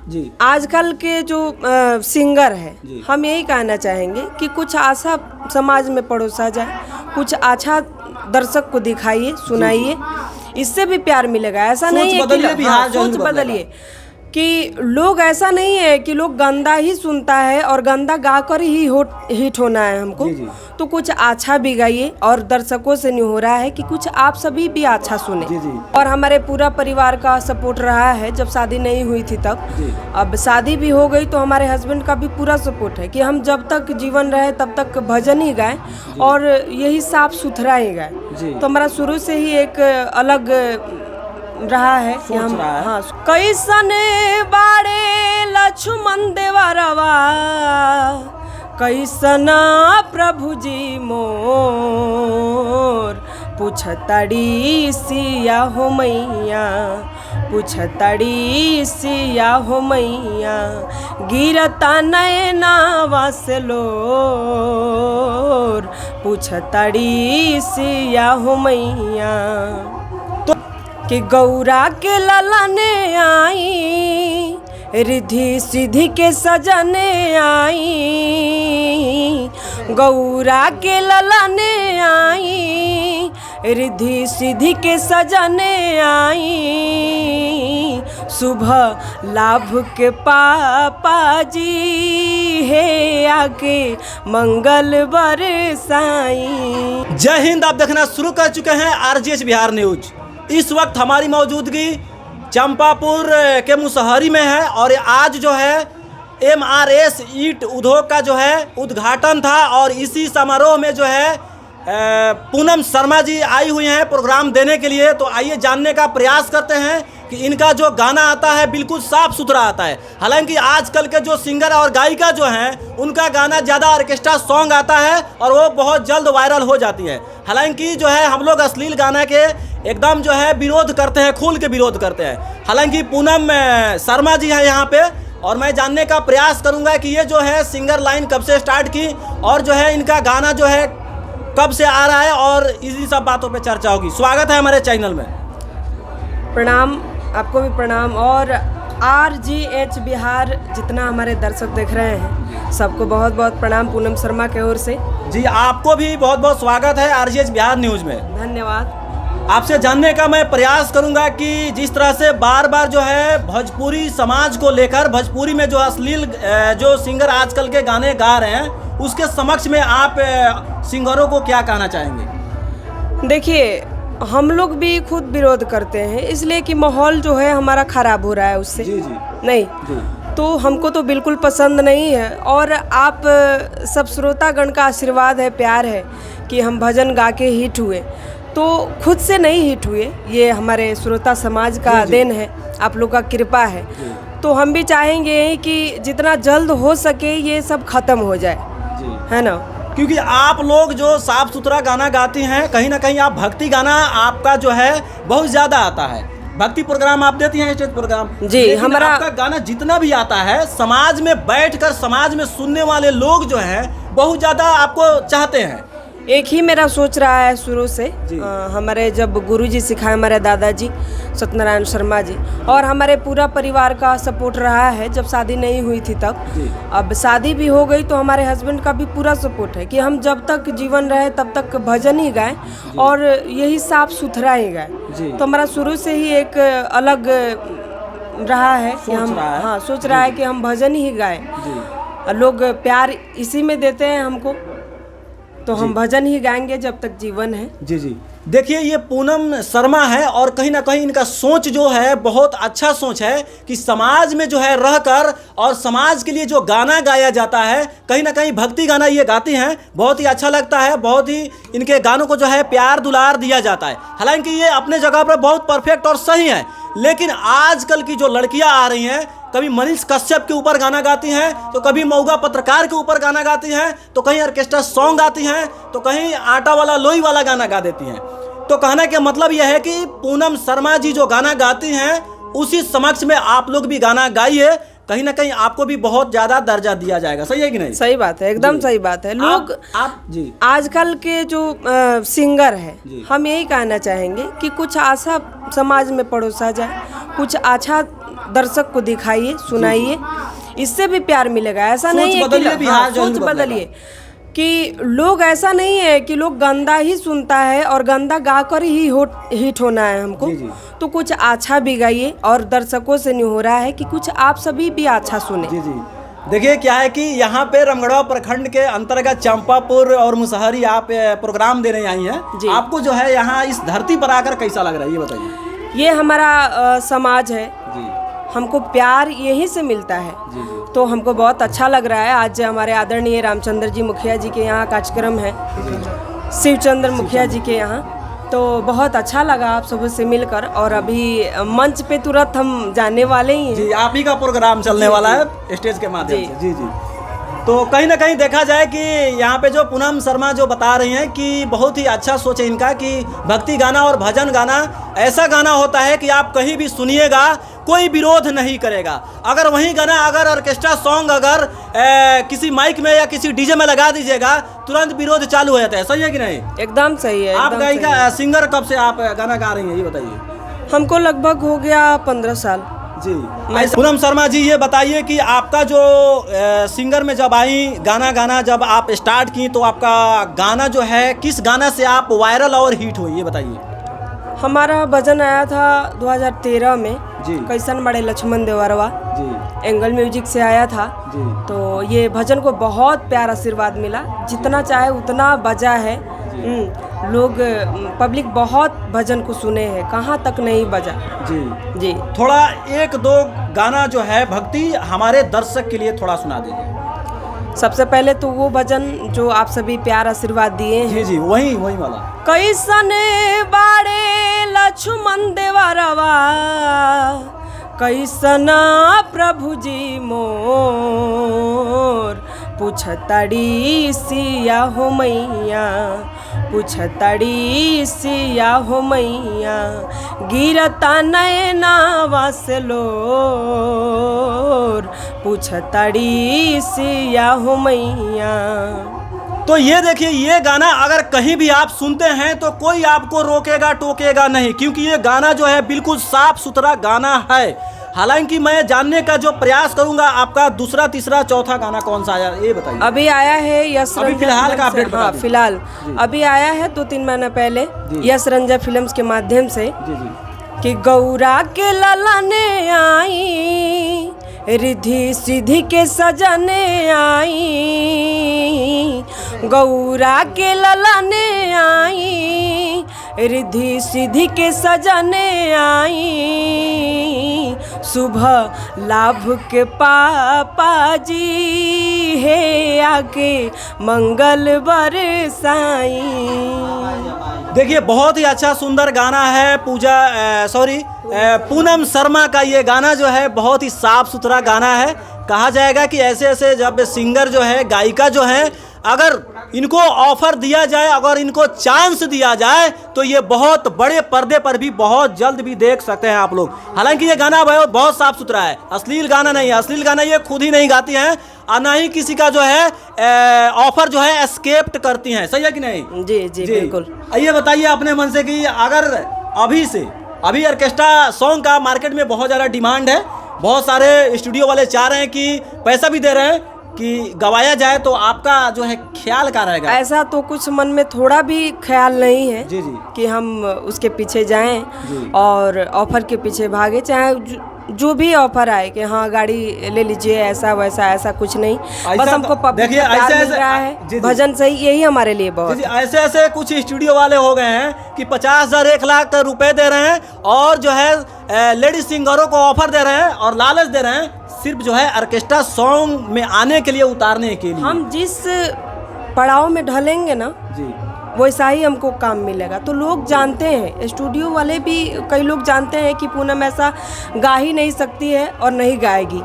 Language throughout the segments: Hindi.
जी। आजकल के जो सिंगर है, हम यही कहना चाहेंगे कि कुछ आशा समाज में परोसा जाए, कुछ अच्छा दर्शक को दिखाइए, सुनाइए, इससे भी प्यार मिलेगा। ऐसा नहीं है कि बिहार सोच बदलिए कि लोग, ऐसा नहीं है कि लोग गंदा ही सुनता है और गंदा गाकर ही हिट होना है हमको। जी। तो कुछ अच्छा भी गाइए और दर्शकों से नहीं हो रहा है कि कुछ आप सभी भी अच्छा सुने। जी। और हमारे पूरा परिवार का सपोर्ट रहा है। जब शादी नहीं हुई थी तब, अब शादी भी हो गई तो हमारे हस्बैंड का भी पूरा सपोर्ट है कि हम जब तक जीवन रहे तब तक भजन ही गाएं और यही साफ सुथरा ही गाएं। तो हमारा शुरू से ही एक अलग रहा है कि हम कैसन बाड़े लक्ष्मण देवरवा, कैसना प्रभु जी मोर, पूछतड़ी सिया हो मैया, पूछतड़ी सिया हो मैया, गिरता नैनावा से लोर, पूछतड़ी सिया हो मैया। कि गौरा के ललने आई, रिद्धि सिद्धि के सजने आई, गौरा के ललने आई, रिद्धि सिद्धि के सजने आई, शुभ लाभ के पापा जी है आके मंगल बरसाई। जय हिंद। आप देखना शुरू कर चुके हैं RGH बिहार न्यूज। इस वक्त हमारी मौजूदगी चंपापुर के मुसहरी में है और आज जो है MRS ईट उद्योग का जो है उद्घाटन था और इसी समारोह में जो है पूनम शर्मा जी आई हुई हैं प्रोग्राम देने के लिए। तो आइए जानने का प्रयास करते हैं कि इनका जो गाना आता है बिल्कुल साफ सुथरा आता है। हालांकि आजकल के जो सिंगर और गायिका जो हैं उनका गाना ज़्यादा ऑर्केस्ट्रा सॉन्ग आता है और वो बहुत जल्द वायरल हो जाती है। हालांकि जो है हम लोग अश्लील गाना के एकदम जो है विरोध करते हैं, खुल के विरोध करते हैं। हालांकि पूनम शर्मा जी हैं यहाँ पे और मैं जानने का प्रयास करूँगा कि ये जो है सिंगर लाइन कब से स्टार्ट की और जो है इनका गाना जो है कब से आ रहा है और इसी सब बातों पे चर्चा होगी। स्वागत है हमारे चैनल में। प्रणाम, आपको भी प्रणाम। और RGH बिहार जितना हमारे दर्शक देख रहे हैं सबको बहुत बहुत प्रणाम पूनम शर्मा की ओर से। जी, आपको भी बहुत बहुत स्वागत है RGH बिहार न्यूज़ में। धन्यवाद। आपसे जानने का मैं प्रयास करूंगा कि जिस तरह से बार बार जो है भोजपुरी समाज को लेकर, भोजपुरी में जो अश्लील जो सिंगर आजकल के गाने गा रहे हैं उसके समक्ष में आप सिंगरों को क्या कहना चाहेंगे? देखिए, हम लोग भी खुद विरोध करते हैं इसलिए कि माहौल जो है हमारा ख़राब हो रहा है उससे। जी। नहीं जी। तो हमको तो बिल्कुल पसंद नहीं है और आप सब श्रोतागण का आशीर्वाद है, प्यार है कि हम भजन गा के हिट हुए। तो खुद से नहीं हिट हुए, ये हमारे श्रोता समाज का देन है, आप लोग का कृपा है। तो हम भी चाहेंगे कि जितना जल्द हो सके ये सब खत्म हो जाए, है ना। क्योंकि आप लोग जो साफ सुथरा गाना गाती हैं, कहीं ना कहीं आप भक्ति गाना आपका जो है बहुत ज़्यादा आता है। भक्ति प्रोग्राम आप देती हैं, स्टेज प्रोग्राम। जी, हमारा आपका गाना जितना भी आता है समाज में बैठकर समाज में सुनने वाले लोग जो हैं बहुत ज़्यादा आपको चाहते हैं। एक ही मेरा सोच रहा है शुरू से, हमारे जब गुरुजी सिखाए, हमारे दादाजी सत्यनारायण शर्मा जी, और हमारे पूरा परिवार का सपोर्ट रहा है। जब शादी नहीं हुई थी तब, अब शादी भी हो गई तो हमारे हस्बैंड का भी पूरा सपोर्ट है कि हम जब तक जीवन रहे तब तक भजन ही गाएं और यही साफ सुथरा ही गाएं। तो हमारा शुरू से ही एक अलग रहा है कि हम सोच रहा है कि हम भजन ही गाएं। लोग प्यार इसी में देते हैं हमको, तो हम भजन ही गाएंगे जब तक जीवन है। जी। देखिए, ये पूनम शर्मा है और कहीं ना कहीं इनका सोच जो है बहुत अच्छा सोच है कि समाज में जो है रहकर और समाज के लिए जो गाना गाया जाता है, कहीं ना कहीं भक्ति गाना ये गाती हैं, बहुत ही अच्छा लगता है। बहुत ही इनके गानों को जो है प्यार दुलार दिया जाता है। हालांकि ये अपने जगह पर बहुत परफेक्ट और सही है, लेकिन आजकल की जो लड़कियां आ रही हैं, कभी मनीष कश्यप के ऊपर गाना गाती हैं, तो कभी मऊगा पत्रकार के ऊपर गाना गाती हैं, तो कहीं ऑर्केस्ट्रा सॉन्ग गाती हैं, तो कहीं आटा वाला लोई वाला गाना गा देती हैं। तो कहने का मतलब यह है कि पूनम शर्मा जी जो गाना गाती हैं उसी समक्ष में आप लोग भी गाना गाइए, कहीं ना कहीं आपको भी बहुत ज्यादा दर्जा दिया जाएगा। सही है कि नहीं? सही बात है, एकदम सही बात है। लोग आप जी आजकल के जो सिंगर है, हम यही कहना चाहेंगे कि कुछ आशा समाज में परोसा जाए, कुछ अच्छा दर्शक को दिखाइए, सुनाइए, इससे भी प्यार मिलेगा। ऐसा सोच नहीं है बदलिए, कि बिहार जो सोच हिंदू बदलेगा। बदलिए कि लोग, ऐसा नहीं है कि लोग गंदा ही सुनता है और गंदा गाकर ही हिट होना है हमको। जी, जी। तो कुछ अच्छा भी गाइए और दर्शकों से नहीं हो रहा है कि कुछ आप सभी भी अच्छा सुने। जी जी। देखिए क्या है कि यहाँ पे रामगढ़वा प्रखंड के अंतर्गत चंपापुर और मुसहरी आप प्रोग्राम देने आई हैं। जी। आपको जो है यहाँ इस धरती पर आकर कैसा लग रहा है ये बताइए। ये हमारा समाज है, जी हमको प्यार यहीं से मिलता है। जी जी। तो हमको बहुत अच्छा लग रहा है। आज हमारे आदरणीय रामचंद्र जी मुखिया जी के यहाँ कार्यक्रम है, शिवचंद्र मुखिया जी के यहाँ, तो बहुत अच्छा लगा आप सबसे से मिलकर। और अभी मंच पे तुरंत हम जाने वाले ही हैं। जी, आप ही का प्रोग्राम चलने वाला है स्टेज के माध्यम से। जी जी। तो कहीं ना कहीं देखा जाए कि यहाँ पे जो पूनम शर्मा जो बता रही हैं कि बहुत ही अच्छा सोच है इनका कि भक्ति गाना और भजन गाना ऐसा गाना होता है कि आप कहीं भी सुनिएगा कोई विरोध नहीं करेगा। अगर वही गाना अगर ऑर्केस्ट्रा सॉन्ग अगर किसी माइक में या किसी डीजे में लगा दीजिएगा तुरंत विरोध चालू हो जाता है। सही है कि नहीं? एकदम सही है। आप एकदम गायिका सही है। सिंगर कब से आप गाना गा रही हैं ये बताइए। हमको लगभग हो गया 15 साल। जी। पूनम शर्मा जी ये बताइए कि आपका जो सिंगर में जब आई गाना जब आप स्टार्ट की तो आपका गाना जो है किस गाना से आप वायरल और हिट हुई ये बताइए। हमारा भजन आया था 2013 में, जी। कैसन बड़े लक्ष्मण देवरवा, जी एंगल म्यूजिक से आया था। जी। तो ये भजन को बहुत प्यार आशीर्वाद मिला, जितना चाहे उतना बजा है। लोग पब्लिक बहुत भजन को सुने हैं, कहाँ तक नहीं बजा। जी जी। थोड़ा एक दो गाना जो है भक्ति हमारे दर्शक के लिए थोड़ा सुना दीजिए। सबसे पहले तो वो भजन जो आप सभी प्यार आशीर्वाद दिए हैं। जी जी, वही वाला। कैसन बाड़े लक्ष्मण देवरवा, कैसना प्रभु जी मोर, पूछतड़ी सिया हो मैया, पूछतड़ी सिया हो मैया, गिरता नैनावा से लोर, पूछतड़ी सिया हो मैया। तो ये देखिए ये गाना अगर कहीं भी आप सुनते हैं तो कोई आपको रोकेगा टोकेगा नहीं, क्योंकि ये गाना जो है बिल्कुल साफ सुथरा गाना है। हालांकि मैं जानने का जो प्रयास करूंगा आपका दूसरा तीसरा चौथा गाना कौन सा आया ये बताइए। अभी आया है यश अभी रंजा फिलहाल फिल्म का से। अपडेट बता हाँ दीजिए। फिलहाल अभी आया है 2-3 महीना पहले यश रंजा फिल्म्स के माध्यम से जी जी। कि गौरा के ललने आई, रिधि सिद्धि के सजने आई, गौरा के ललने आई, रिधि सिद्धि के सजने आई, शुभ लाभ के पापा जी है आके मंगल बरसाई। देखिए बहुत ही अच्छा सुंदर गाना है पूनम शर्मा का ये गाना जो है बहुत ही साफ सुथरा गाना है। कहा जाएगा कि ऐसे ऐसे जब सिंगर जो है गायिका जो है अगर इनको ऑफर दिया जाए, अगर इनको चांस दिया जाए तो ये बहुत बड़े पर्दे पर भी बहुत जल्द भी देख सकते हैं आप लोग। हालांकि ये गाना बहुत साफ सुथरा है, अश्लील गाना नहीं है। अश्लील गाना ये खुद ही नहीं गाती हैं और ना ही किसी का जो है ऑफर जो है एस्केप्ट करती हैं। सही है कि नहीं? जी जी बिल्कुल। ये बताइए अपने मन से कि अगर अभी ऑर्केस्ट्रा सॉन्ग का मार्केट में बहुत ज़्यादा डिमांड है, बहुत सारे स्टूडियो वाले चाह रहे हैं कि पैसा भी दे रहे हैं कि गवाया जाए, तो आपका जो है ख्याल क्या रहेगा? ऐसा तो कुछ मन में थोड़ा भी ख्याल नहीं है जी जी। कि हम उसके पीछे जाएं जी। और ऑफर के पीछे भागे, चाहे जो भी ऑफर आए कि हाँ गाड़ी ले लीजिए, ऐसा वैसा ऐसा कुछ नहीं। बस हमको पब्लिक का प्यार मिल रहा है, भजन सही, यही हमारे लिए बहुत। ऐसे ऐसे कुछ स्टूडियो वाले हो गए हैं कि 50,000 1 लाख रुपए दे रहे हैं और जो है लेडीज सिंगरों को ऑफर दे रहे हैं और लालच दे रहे हैं सिर्फ जो है ऑर्केस्ट्रा सॉन्ग में आने के लिए, उतारने के लिए। हम जिस पड़ाव में ढलेंगे ना जी वैसा ही हमको काम मिलेगा। तो लोग जानते हैं, स्टूडियो वाले भी कई लोग जानते हैं कि पूनम ऐसा गा ही नहीं सकती है और नहीं गाएगी,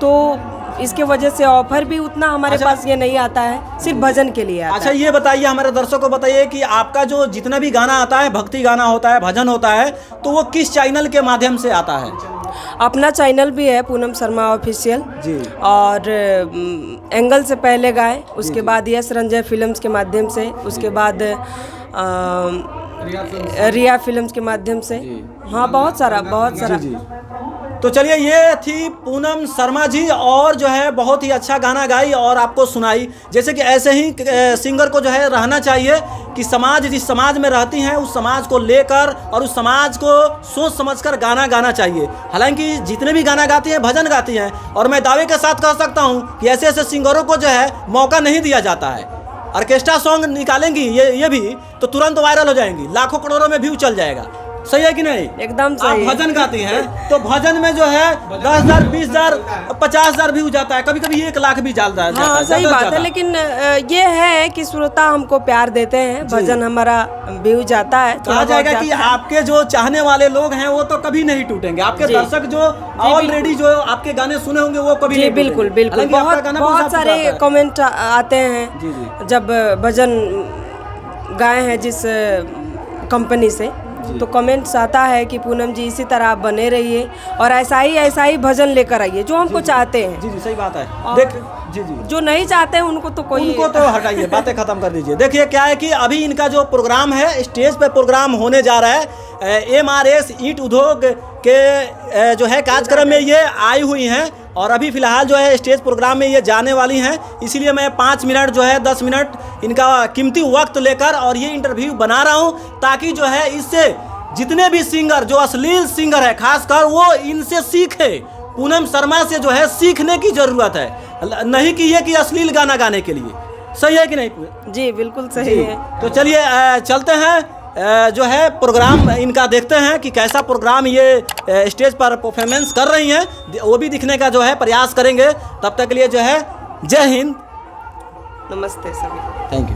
तो इसके वजह से ऑफर भी उतना हमारे पास ये नहीं आता है, सिर्फ भजन के लिए आता अच्छा है। ये बताइए हमारे दर्शकों को बताइए कि आपका जो जितना भी गाना आता है, भक्ति गाना होता है, भजन होता है, तो वो किस चैनल के माध्यम से आता है? अपना चैनल भी है पूनम शर्मा ऑफिशियल जी। और एंगल से पहले गाए, उसके बाद यश रंजय फिल्म्स के माध्यम से, उसके बाद रिया फिल्म्स के माध्यम से। हाँ बहुत सारा जी। तो चलिए, ये थी पूनम शर्मा जी, और जो है बहुत ही अच्छा गाना गाई और आपको सुनाई। जैसे कि ऐसे ही सिंगर को जो है रहना चाहिए कि समाज, जिस समाज में रहती हैं उस समाज को लेकर और उस समाज को सोच समझकर गाना गाना चाहिए। हालांकि जितने भी गाना गाती हैं भजन गाती हैं, और मैं दावे के साथ कह सकता हूँ कि ऐसे ऐसे सिंगरों को जो है मौका नहीं दिया जाता है। ऑर्केस्ट्रा सॉन्ग निकालेंगी ये भी तो तुरंत वायरल हो जाएंगी, लाखों करोड़ों में व्यू चल जाएगा। सही है कि नहीं? एकदम सही। आप भजन गाती हैं तो भजन में जो है 10,000, 20,000, 50,000 भी हो जाता है, कभी कभी 1 लाख भी जाता है। हाँ, सही बात है। लेकिन ये है कि श्रोता हमको प्यार देते हैं, भजन हमारा व्यू जाता है। कहा जाएगा कि आपके जो चाहने वाले लोग हैं वो तो कभी नहीं टूटेंगे, आपके दर्शक जो ऑलरेडी जो आपके गाने सुने होंगे वो कभी नहीं टूटेंगे। बिल्कुल बिल्कुल। बहुत सारे कमेंट आते हैं जब भजन गाए हैं जिस कंपनी से, तो कमेंट्स आता है कि पूनम जी इसी तरह आप बने रहिए और ऐसा ही भजन लेकर आइए जो हमको चाहते हैं। जी सही बात है। देख जी जो नहीं चाहते हैं उनको तो हटाइए, बातें खत्म कर दीजिए। देखिए क्या है कि अभी इनका जो प्रोग्राम है, स्टेज पे प्रोग्राम होने जा रहा है। MRS ईंट उद्योग के जो है कार्यक्रम में ये आई हुई हैं और अभी फिलहाल जो है स्टेज प्रोग्राम में ये जाने वाली हैं। इसीलिए मैं 5 मिनट जो है 10 मिनट इनका कीमती वक्त लेकर और ये इंटरव्यू बना रहा हूँ, ताकि जो है इससे जितने भी सिंगर जो अश्लील सिंगर है खासकर वो इनसे सीखे। पूनम शर्मा से जो है सीखने की ज़रूरत है, नहीं कि ये कि अश्लील गाना गाने के लिए। सही है कि नहीं? जी बिल्कुल सही है। तो चलिए चलते हैं, जो है प्रोग्राम इनका देखते हैं कि कैसा प्रोग्राम ये स्टेज पर परफॉर्मेंस कर रही हैं, वो भी दिखने का जो है प्रयास करेंगे। तब तक के लिए जो है जय हिंद, नमस्ते सभी। Thank you.